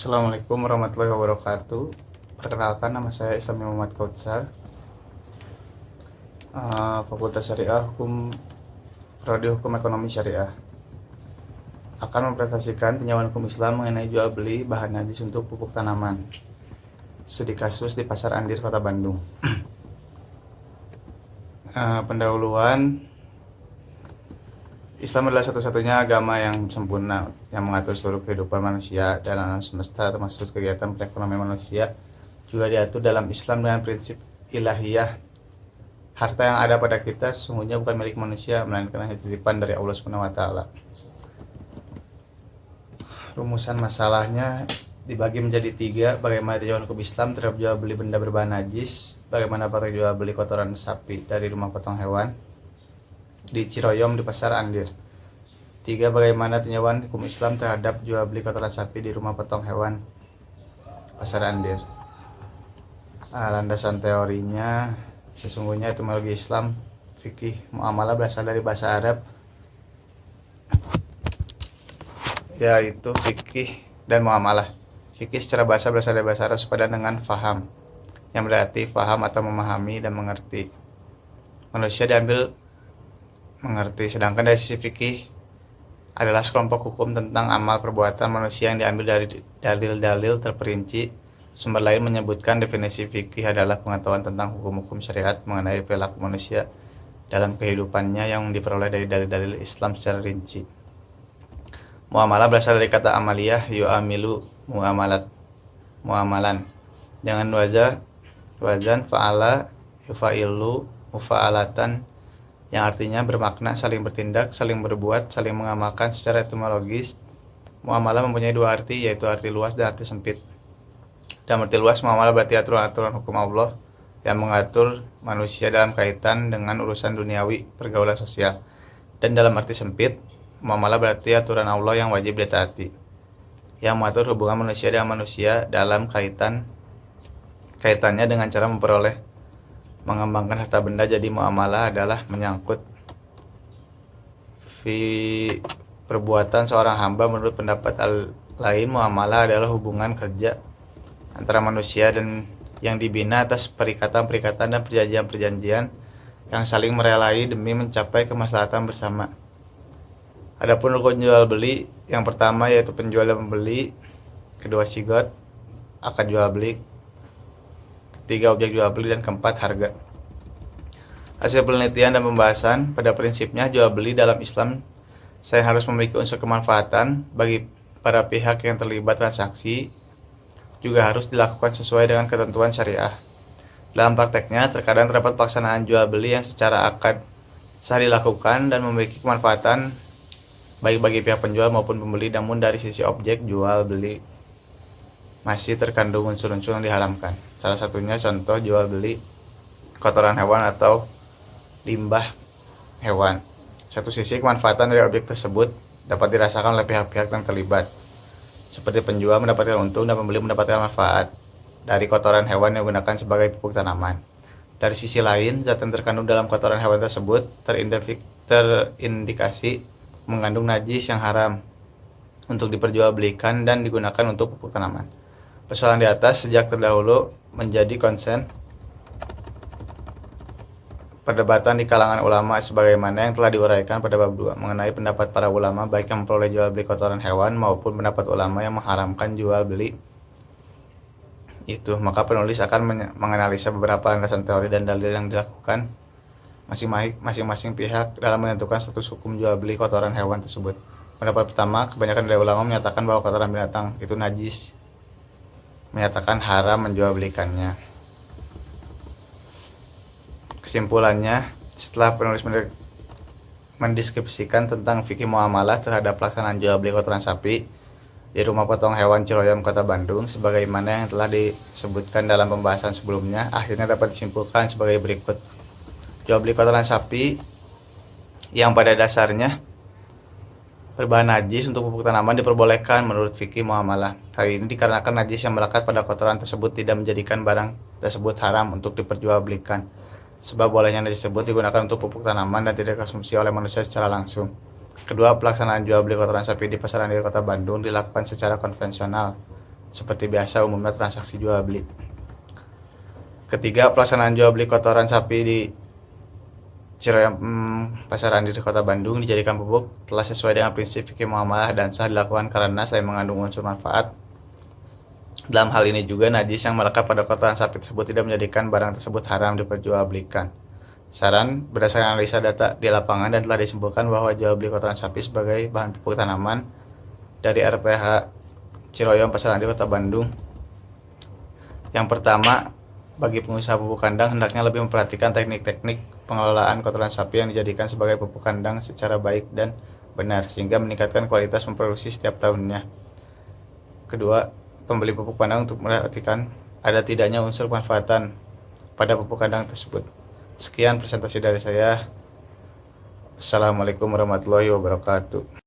Assalamualaikum warahmatullahi wabarakatuh. Perkenalkan, nama saya Islami Muhammad Kautsar, Fakultas Syariah Hukum, Prodi Hukum Ekonomi Syariah. Akan mempresentasikan tinjauan hukum Islam mengenai jual beli bahan najis untuk pupuk tanaman. Studi kasus di Pasar Andir, Kota Bandung. Pendahuluan, Islam adalah satu-satunya agama yang sempurna yang mengatur seluruh kehidupan manusia dan alam semesta, termasuk kegiatan perekonomian manusia juga diatur dalam Islam dengan prinsip ilahiyah. Harta yang ada pada kita sesungguhnya bukan milik manusia, melainkan hanya titipan dari Allah Subhanahu wa taala. Rumusan masalahnya dibagi menjadi 3: bagaimana tinjauan hukum Islam terhadap jual beli benda berbahan najis, bagaimana praktek jual beli kotoran sapi dari rumah potong hewan di Ciroyom di Pasar Andir. 3. Bagaimana tinjauan hukum Islam terhadap jual beli kotoran sapi di rumah potong hewan Pasar Andir. Landasan teorinya, sesungguhnya etimologi Islam, fikih muamalah berasal dari bahasa Arab, yaitu fikih dan muamalah. Fikih secara bahasa berasal dari bahasa Arab sepadan dengan faham, yang berarti faham atau memahami dan mengerti. Manusia diambil mengerti, sedangkan dari sisi fikih adalah sekelompok hukum tentang amal perbuatan manusia yang diambil dari dalil-dalil terperinci. Sumber lain menyebutkan definisi fikih adalah pengetahuan tentang hukum-hukum syariat mengenai perilaku manusia dalam kehidupannya yang diperoleh dari dalil-dalil Islam secara rinci. Muamalah berasal dari kata amaliyah, yu'amilu, muamalan, dengan wazan fa'ala, yufa'ilu, mufa'alatan, yang artinya bermakna saling bertindak, saling berbuat, saling mengamalkan. Secara etimologis, muamalah mempunyai 2 arti, yaitu arti luas dan arti sempit. Dalam arti luas, muamalah berarti aturan-aturan hukum Allah yang mengatur manusia dalam kaitan dengan urusan duniawi, pergaulan sosial. Dan dalam arti sempit, muamalah berarti aturan Allah yang wajib ditaati, yang mengatur hubungan manusia dengan manusia dalam kaitannya dengan cara mengembangkan harta benda. Jadi muamalah adalah menyangkut perbuatan seorang hamba. Menurut pendapat lain, muamalah adalah hubungan kerja antara manusia dan yang dibina atas perikatan-perikatan dan perjanjian-perjanjian yang saling merelai demi mencapai kemaslahatan bersama. Adapun rukun jual beli, yang pertama yaitu penjual dan pembeli, kedua sigot, akad jual beli, 3 objek jual beli, dan keempat harga. Hasil penelitian dan pembahasan, pada prinsipnya jual beli dalam Islam selain harus memiliki unsur kemanfaatan bagi para pihak yang terlibat transaksi, juga harus dilakukan sesuai dengan ketentuan syariah. Dalam prakteknya, terkadang terdapat pelaksanaan jual beli yang secara akad sah dilakukan dan memiliki kemanfaatan baik bagi pihak penjual maupun pembeli, namun dari sisi objek jual beli masih terkandung unsur-unsur yang diharamkan. Salah satunya contoh jual beli kotoran hewan atau limbah hewan. Satu sisi kemanfaatan dari objek tersebut dapat dirasakan oleh pihak-pihak yang terlibat, seperti penjual mendapatkan untung dan pembeli mendapatkan manfaat dari kotoran hewan yang digunakan sebagai pupuk tanaman. Dari sisi lain, zat yang terkandung dalam kotoran hewan tersebut terindikasi mengandung najis yang haram untuk diperjualbelikan dan digunakan untuk pupuk tanaman. Persoalan di atas sejak terdahulu menjadi konsen perdebatan di kalangan ulama, sebagaimana yang telah diuraikan pada bab 2 mengenai pendapat para ulama baik yang memperoleh jual beli kotoran hewan maupun pendapat ulama yang mengharamkan jual beli itu. Maka penulis akan menganalisa beberapa landasan teori dan dalil yang dilakukan masing-masing pihak dalam menentukan status hukum jual beli kotoran hewan tersebut. Pendapat pertama, kebanyakan dari ulama menyatakan bahwa kotoran binatang itu najis, menyatakan haram menjual belikannya. Kesimpulannya, setelah penulis mendeskripsikan tentang fikih muamalah terhadap pelaksanaan jual beli kotoran sapi di rumah potong hewan Ciroyom, Kota Bandung, sebagaimana yang telah disebutkan dalam pembahasan sebelumnya, akhirnya dapat disimpulkan sebagai berikut. Jual beli kotoran sapi yang pada dasarnya berbahan najis untuk pupuk tanaman diperbolehkan menurut fikih muamalah. Hal ini dikarenakan najis yang melekat pada kotoran tersebut tidak menjadikan barang tersebut haram untuk diperjualbelikan, sebab bolehnya najis tersebut digunakan untuk pupuk tanaman dan tidak dikonsumsi oleh manusia secara langsung. Kedua, pelaksanaan jual beli kotoran sapi di Pasar Andir, Kota Bandung dilakukan secara konvensional seperti biasa umumnya transaksi jual beli. Ketiga, pelaksanaan jual beli kotoran sapi di Ciroyom Pasar Andi di Kota Bandung dijadikan pupuk telah sesuai dengan prinsip fikih muamalah dan sah dilakukan karena selain mengandung unsur manfaat, dalam hal ini juga najis yang melekat pada kotoran sapi tersebut tidak menjadikan barang tersebut haram diperjualbelikan. Saran, berdasarkan analisa data di lapangan dan telah disimpulkan bahwa jual beli kotoran sapi sebagai bahan pupuk tanaman dari RPH Ciroyom Pasar Andi Kota Bandung. Yang pertama, bagi pengusaha pupuk kandang hendaknya lebih memperhatikan teknik-teknik pengelolaan kotoran sapi yang dijadikan sebagai pupuk kandang secara baik dan benar sehingga meningkatkan kualitas memproduksi setiap tahunnya. Kedua, pembeli pupuk kandang untuk memperhatikan ada tidaknya unsur pemanfaatan pada pupuk kandang tersebut. Sekian presentasi dari saya. Assalamualaikum warahmatullahi wabarakatuh.